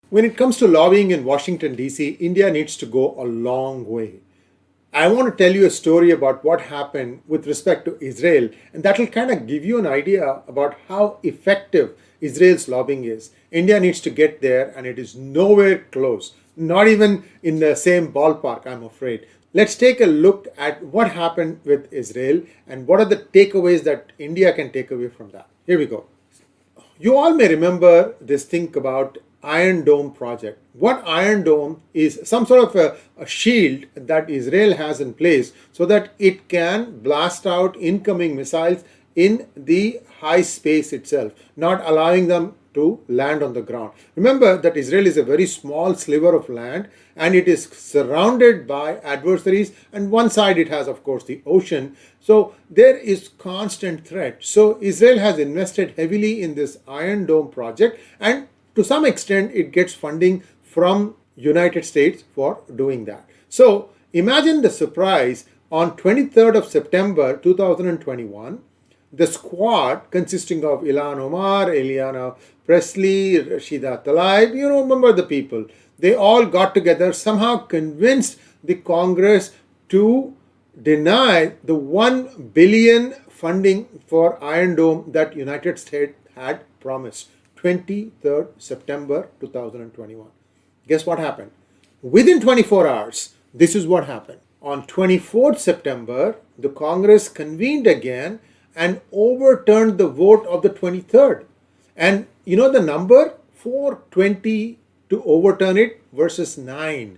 When it comes to lobbying in Washington, D.C., India needs to go a long way. I want to tell you a story about what happened with respect to Israel, and that will kind of give you an idea about how effective Israel's lobbying is. India needs to get there, and it is nowhere close, not even in the same ballpark, I'm afraid. Let's take a look at what happened with Israel and what are the takeaways that India can take away from that. Here we go. You all may remember this thing about Iron Dome project. What Iron Dome is some sort of a shield that Israel has in place so that it can blast out incoming missiles in the high space itself, not allowing them to land on the ground. Remember that Israel is a very small sliver of land and it is surrounded by adversaries, and one side it has, of course, the ocean. So there is constant threat. So Israel has invested heavily in this Iron Dome project, and to some extent it gets funding from United States for doing that. So imagine the surprise on 23rd of September 2021. The squad consisting of Ilhan Omar, Eliana Presley, Rashida Tlaib, remember the people. They all got together, somehow convinced the Congress to deny the 1 billion funding for Iron Dome that United States had promised. 23rd September 2021. Guess what happened? Within 24 hours, this is what happened. On 24th September, the Congress convened again and overturned the vote of the 23rd. And you know the number? 420 to overturn it versus 9.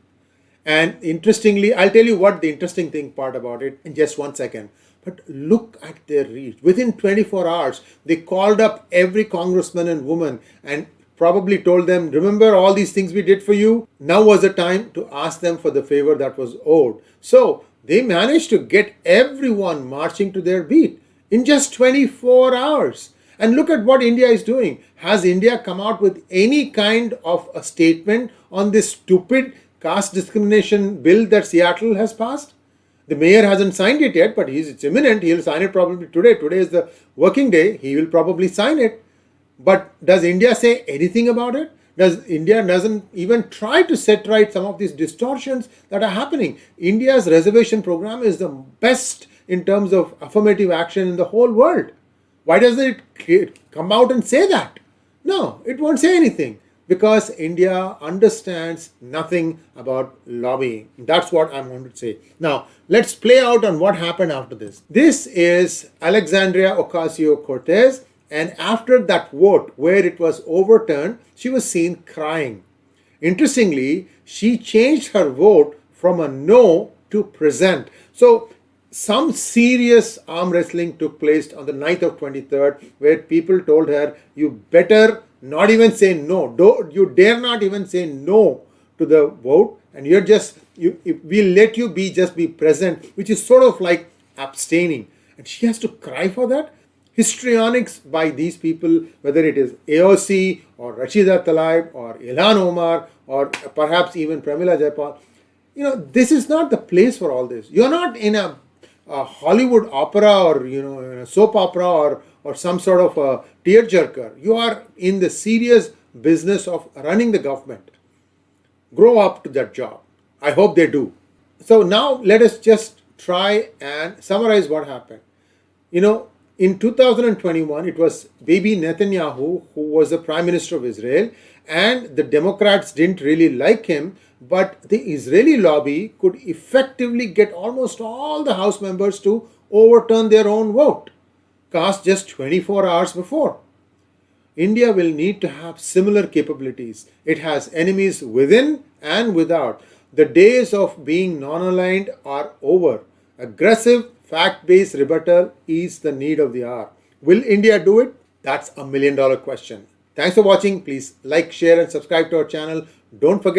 And interestingly, I'll tell you what the interesting thing part about it in just 1 second. But look at their reach. Within 24 hours, they called up every congressman and woman and probably told them, remember all these things we did for you? Now was the time to ask them for the favor that was owed. So they managed to get everyone marching to their beat in just 24 hours. And look at what India is doing. Has India come out with any kind of a statement on this stupid caste discrimination bill that Seattle has passed? The mayor hasn't signed it yet, but it's imminent. He'll sign it probably today. Today is the working day. He will probably sign it. But does India say anything about it? India doesn't even try to set right some of these distortions that are happening. India's reservation program is the best in terms of affirmative action in the whole world. Why doesn't it come out and say that? No, it won't say anything. Because India understands nothing about lobbying. That's what I'm going to say. Now, let's play out on what happened after this. This is 𝗥𝗲𝗳𝗲𝗿𝗲𝗄 Ocasio-Cortez, and after that vote where it was overturned, she was seen crying. Interestingly, she changed her vote from a no to present. So, some serious arm wrestling took place on the night of 23rd, where people told her, you better not even say no. You dare not even say no to the vote, and we'll let you just be present, which is sort of like abstaining. And she has to cry for that. Histrionics by these people, whether it is AOC or Rashida Tlaib or Ilhan Omar or perhaps even Pramila Jayapal, this is not the place for all this. You're not in a Hollywood opera or a soap opera or some sort of a tearjerker. You are in the serious business of running the government. Grow up to that job. I hope they do. So now let us just try and summarize what happened. In 2021, it was Bibi Netanyahu who was the Prime Minister of Israel, and the Democrats didn't really like him, but the Israeli lobby could effectively get almost all the House members to overturn their own vote, cast just 24 hours before. India will need to have similar capabilities. It has enemies within and without. The days of being non-aligned are over. Aggressive, fact-based rebuttal is the need of the hour. Will India do it? That's $1 million question. Thanks for watching. Please like, share and subscribe to our channel. Don't forget